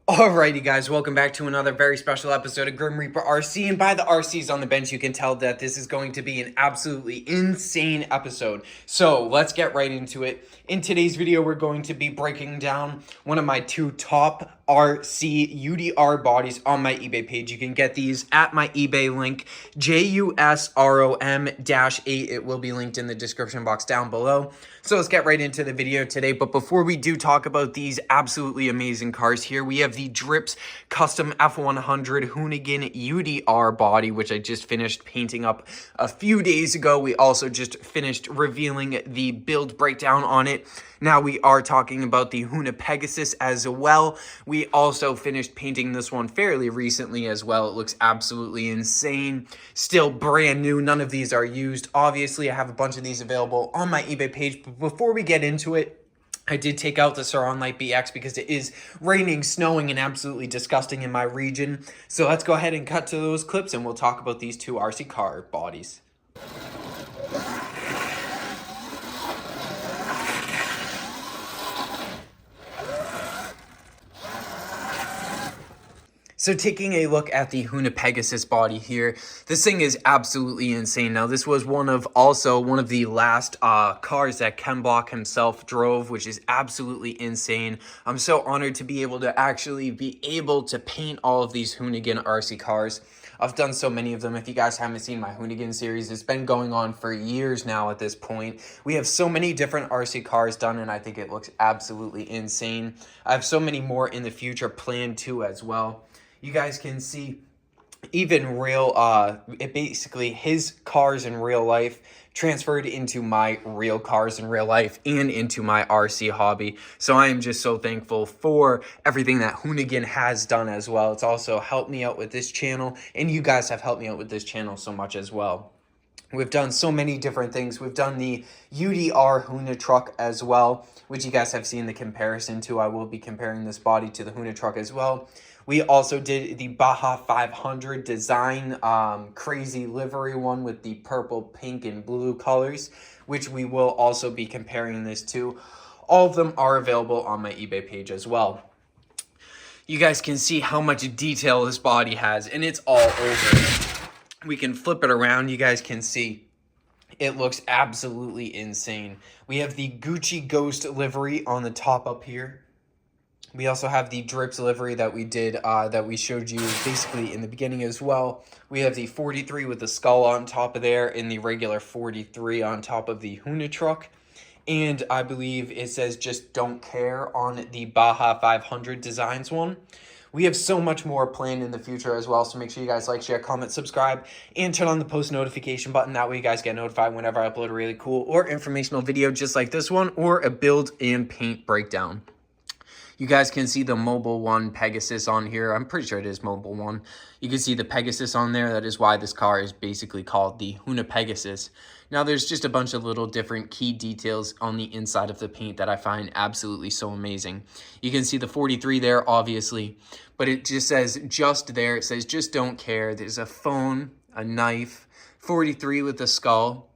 Alrighty guys, welcome back to another very special episode of Grim Reaper RC, and by the RCs on the bench you can tell that this is going to be an absolutely insane episode. So let's get right into it. In today's video we're going to be breaking down one of my two top RC UDR bodies on my eBay page. You can get these at my eBay link, JUSROM-8. It will be linked in the description box down below. So let's get right into the video today. But before we do talk about these absolutely amazing cars here, we have the Drips Custom F100 Hoonigan UDR body, which I just finished painting up a few days ago. We also just finished revealing the build breakdown on it. Now we are talking about the Hoonigan Pegasus as well. We also finished painting this one fairly recently as well. It looks absolutely insane. Still brand new. None of these are used. Obviously, I have a bunch of these available on my eBay page. But before we get into it, I did take out the Sauron Light BX because it is raining, snowing, and absolutely disgusting in my region. So let's go ahead and cut to those clips and we'll talk about these two RC car bodies. So taking a look at the Hoonigan Pegasus body here, this thing is absolutely insane. Now this was one of the last cars that Ken Block himself drove, which is absolutely insane. I'm so honored to be able to actually be able to paint all of these Hoonigan RC cars. I've done so many of them. If you guys haven't seen my Hoonigan series, it's been going on for years now at this point. We have so many different RC cars done, and I think it looks absolutely insane. I have so many more in the future planned too as well. You guys can see even real, basically his cars in real life transferred into my real cars in real life and into my RC hobby. So I am just so thankful for everything that Hoonigan has done as well. It's also helped me out with this channel, and you guys have helped me out with this channel so much as well. We've done so many different things. We've done the UDR Hoonigan truck as well, which you guys have seen the comparison to. I will be comparing this body to the Hoonigan truck as well. We also did the Baja 500 design, crazy livery one with the purple, pink, and blue colors, which we will also be comparing this to. All of them are available on my eBay page as well. You guys can see how much detail this body has, and it's all over. We can flip it around. You guys can see it looks absolutely insane. We have the Gucci Ghost livery on the top up here. We also have the Drips livery that we did, that we showed you basically in the beginning as well. We have the 43 with the skull on top of there, and the regular 43 on top of the Hoonigan truck. And I believe it says just don't care on the Baja 500 designs one. We have so much more planned in the future as well, so make sure you guys like, share, comment, subscribe, and turn on the post notification button. That way you guys get notified whenever I upload a really cool or informational video just like this one, or a build and paint breakdown. You guys can see the Mobile One Pegasus on here. I'm pretty sure it is Mobile One. You can see the Pegasus on there. That is why this car is basically called the Hoonigan Pegasus. Now, there's just a bunch of little different key details on the inside of the paint that I find absolutely so amazing. You can see the 43 there, obviously, but it just says just there. It says just don't care. There's a phone, a knife, 43 with the skull.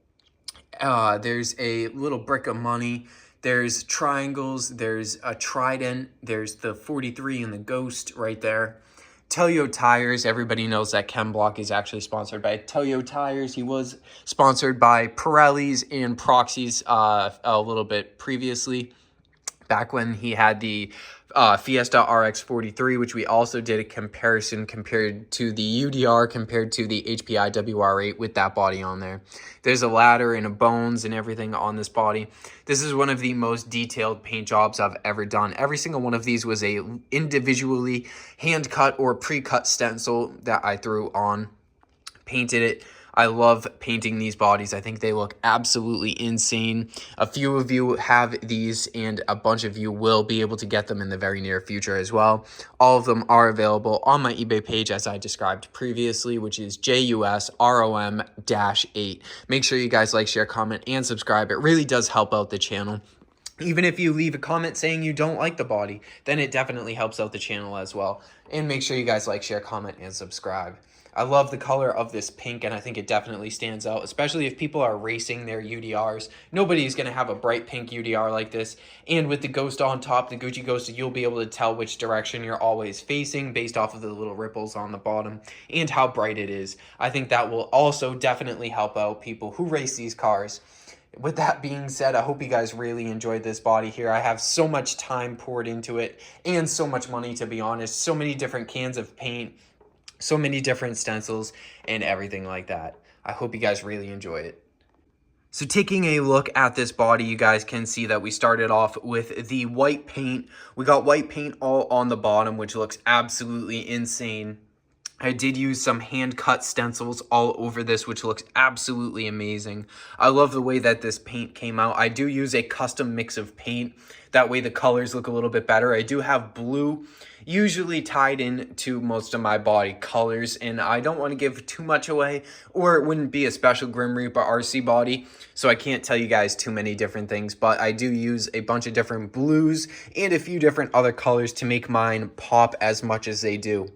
There's a little brick of money. There's triangles, there's a trident, there's the 43 and the ghost right there. Toyo Tires, everybody knows that Ken Block is actually sponsored by Toyo Tires. He was sponsored by Pirellis and Proxies a little bit previously, back when he had the Fiesta RX43, which we also did a comparison compared to the UDR compared to the HPI WR8 with that body on there. There's a ladder and a bones and everything on this body. This is one of the most detailed paint jobs I've ever done. Every single one of these was a individually hand cut or pre-cut stencil that I threw on, painted it. I love painting these bodies. I think they look absolutely insane. A few of you have these, and a bunch of you will be able to get them in the very near future as well. All of them are available on my eBay page as I described previously, which is JUSROM-8. Make sure you guys like, share, comment, and subscribe. It really does help out the channel. Even if you leave a comment saying you don't like the body, then it definitely helps out the channel as well. And make sure you guys like, share, comment, and subscribe. I love the color of this pink, and I think it definitely stands out, especially if people are racing their UDRs. Nobody's going to have a bright pink UDR like this. And with the Ghost on top, the Gucci Ghost, you'll be able to tell which direction you're always facing based off of the little ripples on the bottom and how bright it is. I think that will also definitely help out people who race these cars. With that being said, I hope you guys really enjoyed this body here. I have so much time poured into it and so much money, to be honest. So many different cans of paint, so many different stencils, and everything like that. I hope you guys really enjoy it. So taking a look at this body, you guys can see that we started off with the white paint. We got white paint all on the bottom, which looks absolutely insane. I did use some hand-cut stencils all over this, which looks absolutely amazing. I love the way that this paint came out. I do use a custom mix of paint. That way the colors look a little bit better. I do have blue usually tied in to most of my body colors, and I don't want to give too much away, or it wouldn't be a special Grim Reaper RC body, so I can't tell you guys too many different things, but I do use a bunch of different blues and a few different other colors to make mine pop as much as they do.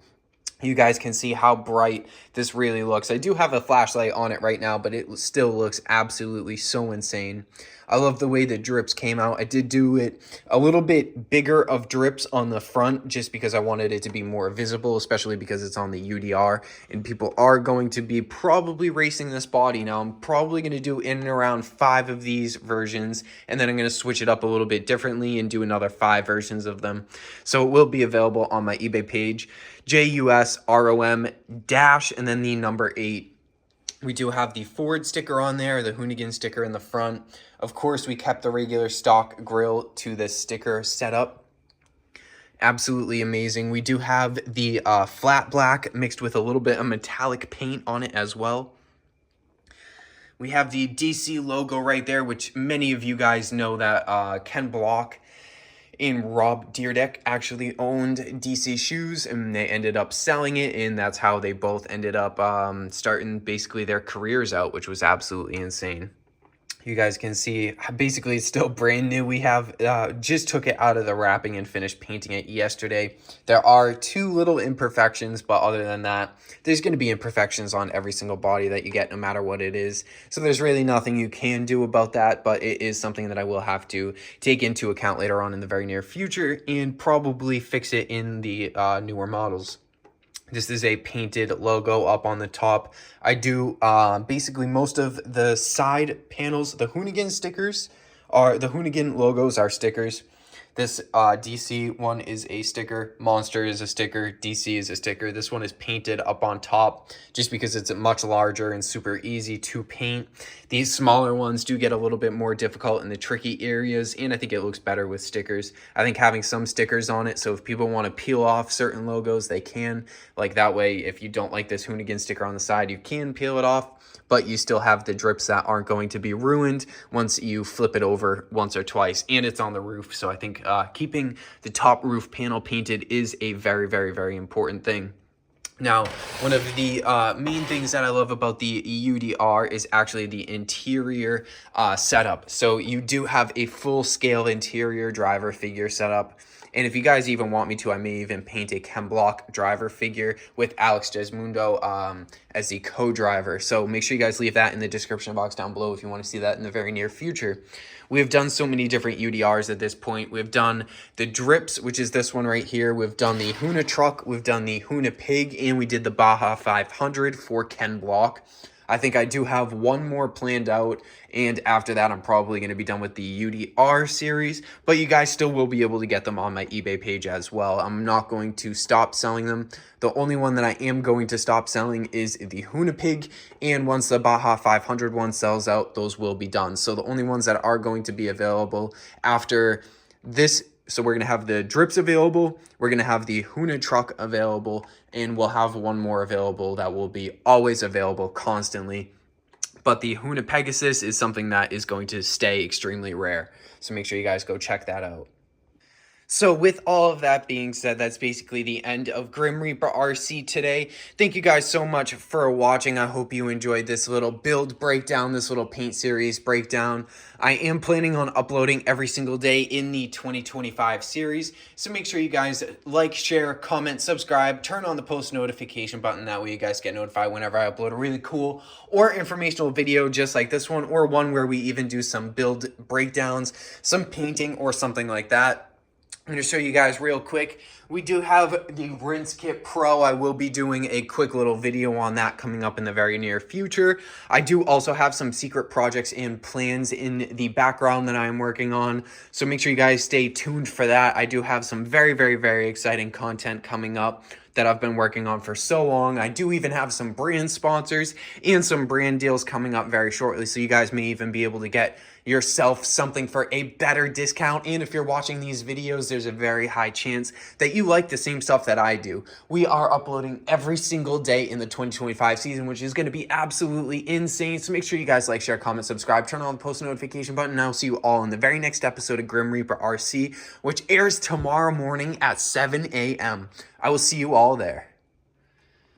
You guys can see how bright this really looks. I do have a flashlight on it right now, but it still looks absolutely so insane. I love the way the drips came out. I did do it a little bit bigger of drips on the front just because I wanted it to be more visible, especially because it's on the UDR and people are going to be probably racing this body. Now, I'm probably going to do in and around 5 of these versions, and then I'm going to switch it up a little bit differently and do another 5 versions of them. So it will be available on my eBay page, JUSROM- and then the number 8. We do have the Ford sticker on there, the Hoonigan sticker in the front. Of course, we kept the regular stock grill to this sticker setup. Absolutely amazing. We do have the flat black mixed with a little bit of metallic paint on it as well. We have the DC logo right there, which many of you guys know that Ken Block and Rob Deerdeck actually owned DC Shoes, and they ended up selling it, and that's how they both ended up starting basically their careers out, which was absolutely insane. You guys can see basically it's still brand new. We have just took it out of the wrapping and finished painting it yesterday. There are 2 little imperfections, but other than that, there's going to be imperfections on every single body that you get, no matter what it is. So there's really nothing you can do about that, but it is something that I will have to take into account later on in the very near future and probably fix it in the newer models. This is a painted logo up on the top. I do basically most of the side panels. The Hoonigan stickers are, the Hoonigan logos are stickers. This DC one is a sticker, Monster is a sticker, DC is a sticker. This one is painted up on top just because it's much larger and super easy to paint. These smaller ones do get a little bit more difficult in the tricky areas, and I think it looks better with stickers. I think having some stickers on it, so if people want to peel off certain logos, they can. Like that way, if you don't like this Hoonigan sticker on the side, you can peel it off, but you still have the drips that aren't going to be ruined once you flip it over once or twice, and it's on the roof. So I think keeping the top roof panel painted is a very, very, very important thing. Now, one of the main things that I love about the UDR is actually the interior setup. So you do have a full-scale interior driver figure setup. And if you guys even want me to, I may even paint a Ken Block driver figure with Alex Desmundo as the co-driver. So make sure you guys leave that in the description box down below if you want to see that in the very near future. We've done so many different UDRs at this point. We've done the Drips, which is this one right here. We've done the Hoona Truck. We've done the Hoona Pig. And we did the Baja 500 for Ken Block. I think I do have one more planned out, and after that I'm probably going to be done with the UDR series, but you guys still will be able to get them on my eBay page as well. I'm not going to stop selling them. The only one that I am going to stop selling is the Hoona Pig, and once the Baja 500 one sells out, those will be done. So the only ones that are going to be available after this, so we're going to have the Drips available, we're going to have the Hoona Truck available, and we'll have one more available that will be always available constantly. But the Hoona Pegasus is something that is going to stay extremely rare. So make sure you guys go check that out. So with all of that being said, that's basically the end of Grim Reaper RC today. Thank you guys so much for watching. I hope you enjoyed this little build breakdown, this little paint series breakdown. I am planning on uploading every single day in the 2025 series. So make sure you guys like, share, comment, subscribe, turn on the post notification button. That way you guys get notified whenever I upload a really cool or informational video just like this one, or one where we even do some build breakdowns, some painting or something like that. I'm going to show you guys real quick. We do have the Rinse Kit Pro. I will be doing a quick little video on that coming up in the very near future. I do also have some secret projects and plans in the background that I'm working on. So make sure you guys stay tuned for that. I do have some very exciting content coming up that I've been working on for so long. I do even have some brand sponsors and some brand deals coming up very shortly. So you guys may even be able to get yourself something for a better discount. And if you're watching these videos, there's a very high chance that you like the same stuff that I do. We are uploading every single day in the 2025 season, which is going to be absolutely insane. So make sure you guys like, share, comment, subscribe, turn on the post notification button. And I'll see you all in the very next episode of Grim Reaper RC, which airs tomorrow morning at 7 a.m. I will see you all there.